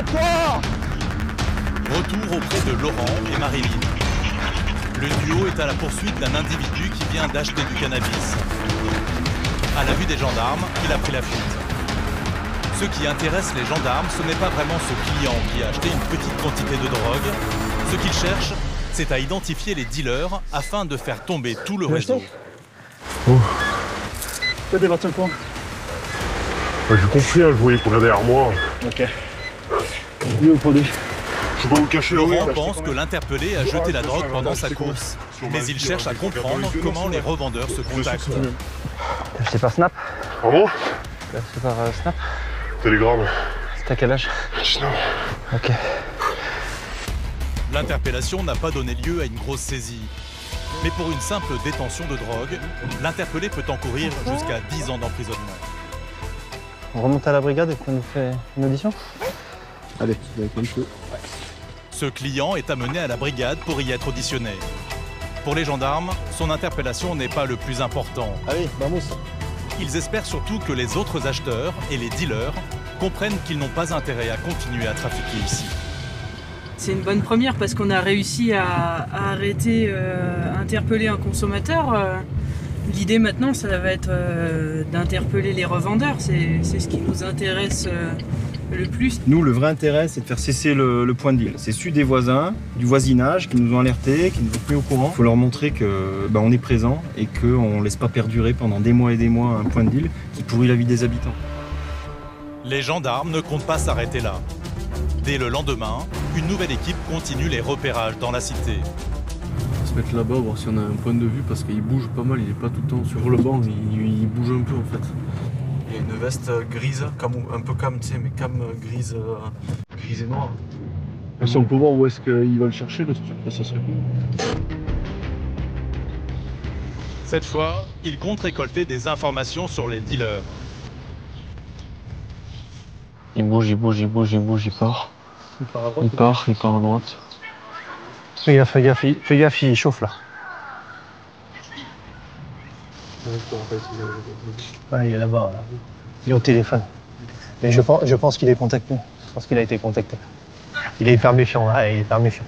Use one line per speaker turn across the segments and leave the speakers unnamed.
Arrête-toi!
Retour auprès de Laurent et Marilyn. Le duo est à la poursuite d'un individu qui vient d'acheter du cannabis. À la vue des gendarmes, il a pris la fuite. Ce qui intéresse les gendarmes, ce n'est pas vraiment ce client qui a acheté une petite quantité de drogue. Ce qu'ils cherchent, c'est à identifier les dealers afin de faire tomber tout le réseau.
Toi, t'es parti au coin.
J'ai compris, je voyais qu'on est derrière moi.
Ok. Lui au produit.
Je peux pas vous cacher le
Laurent pense que l'interpellé a jeté la drogue pendant sa course, mais il cherche à comprendre comment les revendeurs se contactent.
T'as acheté par Snap?
Pardon?
T'as acheté par Snap?
Télégramme.
C'était à quel âge?
Snap.
Ok.
L'interpellation n'a pas donné lieu à une grosse saisie. Mais pour une simple détention de drogue, l'interpellé peut encourir jusqu'à 10 ans d'emprisonnement.
On remonte à la brigade et qu'on nous fait une audition?
Allez, avec un peu.
Ce client est amené à la brigade pour y être auditionné. Pour les gendarmes, son interpellation n'est pas le plus important.
Allez, vamos.
Ils espèrent surtout que les autres acheteurs et les dealers comprennent qu'ils n'ont pas intérêt à continuer à trafiquer ici.
C'est une bonne première parce qu'on a réussi à arrêter, interpeller un consommateur. L'idée maintenant, ça va être d'interpeller les revendeurs. C'est ce qui nous intéresse le plus.
Nous, le vrai intérêt, c'est de faire cesser le point de deal. C'est celui des voisins, du voisinage, qui nous ont alertés, qui nous ont mis au courant. Il faut leur montrer que on est présent et qu'on ne laisse pas perdurer pendant des mois et des mois un point de deal qui pourrit la vie des habitants.
Les gendarmes ne comptent pas s'arrêter là. Dès le lendemain, une nouvelle équipe continue les repérages dans la cité.
On va se mettre là-bas, voir si on a un point de vue, parce qu'il bouge pas mal, il est pas tout le temps sur le banc, il bouge un peu en fait. Il y a une veste grise, un peu cam, tu sais, mais cam grise et noire. Si on peut voir où est-ce qu'ils veulent chercher le stup, ça serait cool.
Cette fois, ils comptent récolter des informations sur les dealers.
Il bouge, il part. Il part à droite.
Fais gaffe, il chauffe là. Ouais, il est là-bas. Là. Il est au téléphone. Mais je pense qu'il est contacté. Je pense qu'il a été contacté. Il est hyper méfiant, là. Il est hyper méfiant.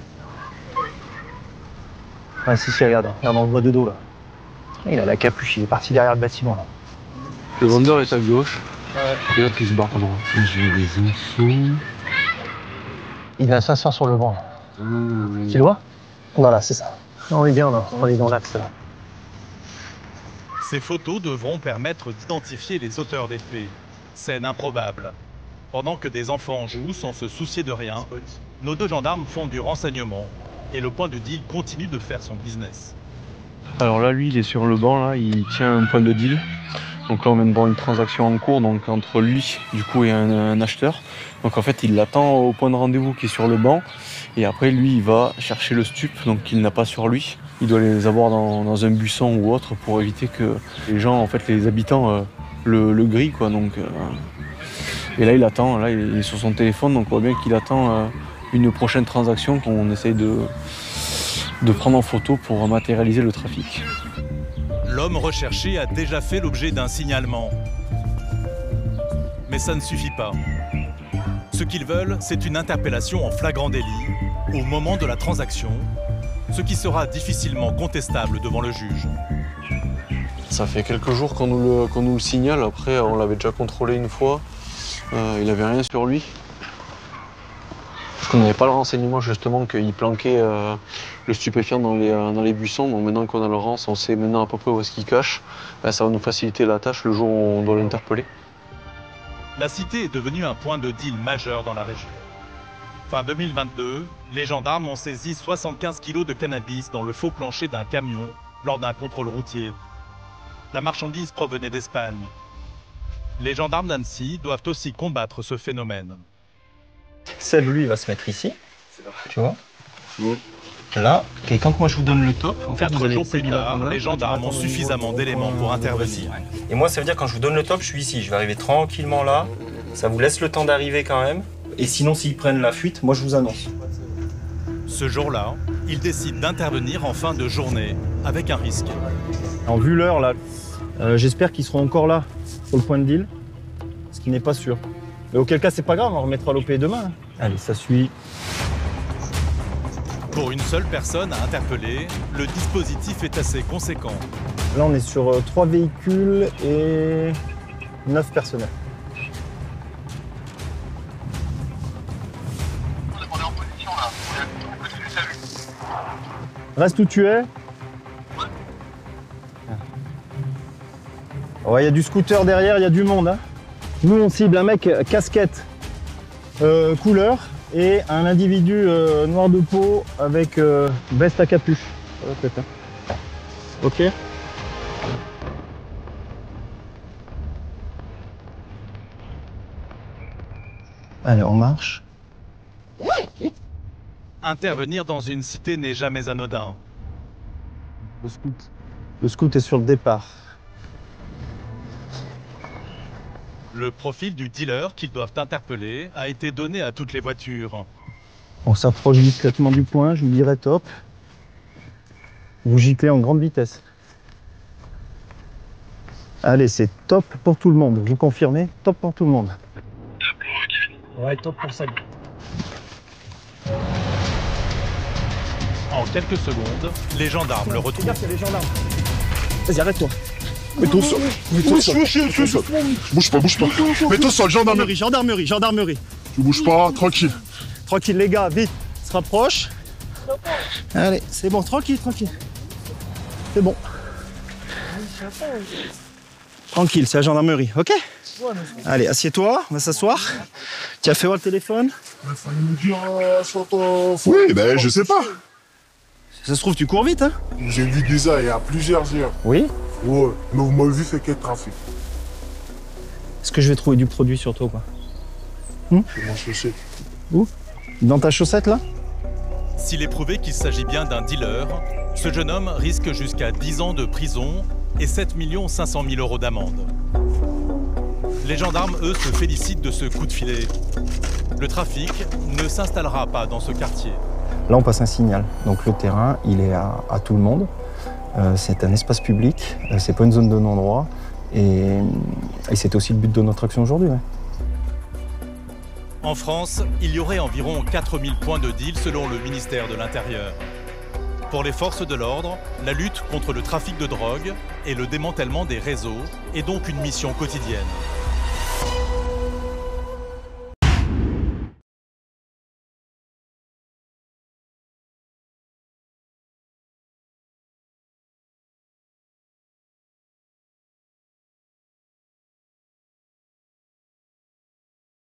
Ah si, regarde. Regarde, on le voit de dos là. Il a la capuche, il est parti derrière le bâtiment là.
Le vendeur est à gauche.
Ouais.
Et l'autre il se barre à droite. J'ai des infos.
Il va s'asseoir sur le banc là. Tu le vois? Voilà, c'est ça. On est bien là, on est dans l'axe là.
Ces photos devront permettre d'identifier les auteurs des faits. Scène improbable. Pendant que des enfants jouent sans se soucier de rien, nos deux gendarmes font du renseignement et le point de deal continue de faire son business.
Alors là, lui, il est sur le banc, là, il tient un point de deal. Donc là, on vient de voir une transaction en cours donc entre lui, du coup, et un acheteur. Donc en fait, il l'attend au point de rendez-vous qui est sur le banc. Et après, lui, il va chercher le stup, donc qu'il n'a pas sur lui. Il doit les avoir dans un buisson ou autre pour éviter que les gens, en fait, les habitants, le grillent, quoi. Donc, et là, il attend. Là, il est sur son téléphone, donc on voit bien qu'il attend une prochaine transaction qu'on essaye de prendre en photo pour matérialiser le trafic.
L'homme recherché a déjà fait l'objet d'un signalement. Mais ça ne suffit pas. Ce qu'ils veulent, c'est une interpellation en flagrant délit, au moment de la transaction, ce qui sera difficilement contestable devant le juge.
Ça fait quelques jours qu'on nous le signale. Après, on l'avait déjà contrôlé une fois. Il n'avait rien sur lui. Parce qu'on n'avait pas le renseignement justement qu'il planquait le stupéfiant dans les buissons. Donc maintenant qu'on a le rens, on sait maintenant à peu près où est-ce qu'il cache. Ben, ça va nous faciliter la tâche le jour où on doit l'interpeller.
La cité est devenue un point de deal majeur dans la région. Fin 2022, les gendarmes ont saisi 75 kg de cannabis dans le faux plancher d'un camion lors d'un contrôle routier. La marchandise provenait d'Espagne. Les gendarmes d'Annecy doivent aussi combattre ce phénomène.
Celle, lui, il va se mettre ici. Tu vois? Là. Et quand moi je vous donne le top, en fait,
4 jours plus tard, les gendarmes ont suffisamment d'éléments pour intervenir.
Et moi, ça veut dire quand je vous donne le top, je suis ici. Je vais arriver tranquillement là. Ça vous laisse le temps d'arriver quand même. Et sinon, s'ils prennent la fuite, moi, je vous annonce.
Ce jour-là, ils décident d'intervenir en fin de journée, avec un risque.
En vu l'heure, là, j'espère qu'ils seront encore là pour le point de deal, ce qui n'est pas sûr. Mais auquel cas, c'est pas grave, on remettra l'OP demain. Allez, ça suit.
Pour une seule personne à interpeller, le dispositif est assez conséquent.
Là, on est sur 3 véhicules et 9 personnels.
On est en position là.
Reste où tu es. Ouais, il y a du scooter derrière, il y a du monde. Hein. Nous, on cible un mec casquette couleur et un individu noir de peau avec veste à capuche. Ça va peut-être, hein. Ok. Allez, on marche.
Intervenir dans une cité n'est jamais anodin.
Le scout est sur le départ.
Le profil du dealer qu'ils doivent interpeller a été donné à toutes les voitures.
On s'approche discrètement du point, je vous dirais top. Vous giclez en grande vitesse. Allez, c'est top pour tout le monde. Vous confirmez? Top pour tout le monde.
Ouais, top pour ça.
En quelques secondes, les gendarmes le retrouvent.
Regarde, il y a les gendarmes. Vas-y, arrête-toi.
Mets-toi au sol. Mets-toi au sol. Mets-toi au sol. Bouge pas, bouge pas. Mets-toi au sol, gendarmerie.
Gendarmerie.
Tu bouges pas, tranquille.
Tranquille, les gars, vite. On se rapproche. Allez, c'est bon, tranquille. C'est bon. Tranquille, c'est la gendarmerie, ok? Allez, assieds-toi, on va s'asseoir. Tu as fait voir le téléphone?
Oui, ben je sais pas.
Ça se trouve, tu cours vite, hein?
J'ai vu déjà, il y a plusieurs heures.
Oui.
Ouais, mais vous m'avez vu faire quel trafic?
Est-ce que je vais trouver du produit sur toi, quoi?
C'est mon chaussette.
Où? Dans ta chaussette, là?
S'il est prouvé qu'il s'agit bien d'un dealer, ce jeune homme risque jusqu'à 10 ans de prison et 7 500 000 € d'amende. Les gendarmes, eux, se félicitent de ce coup de filet. Le trafic ne s'installera pas dans ce quartier.
Là, on passe un signal. Donc, le terrain, il est à tout le monde. C'est un espace public. C'est pas une zone de non-droit. Et c'est aussi le but de notre action aujourd'hui. Ouais.
En France, il y aurait environ 4000 points de deal selon le ministère de l'Intérieur. Pour les forces de l'ordre, la lutte contre le trafic de drogue et le démantèlement des réseaux est donc une mission quotidienne.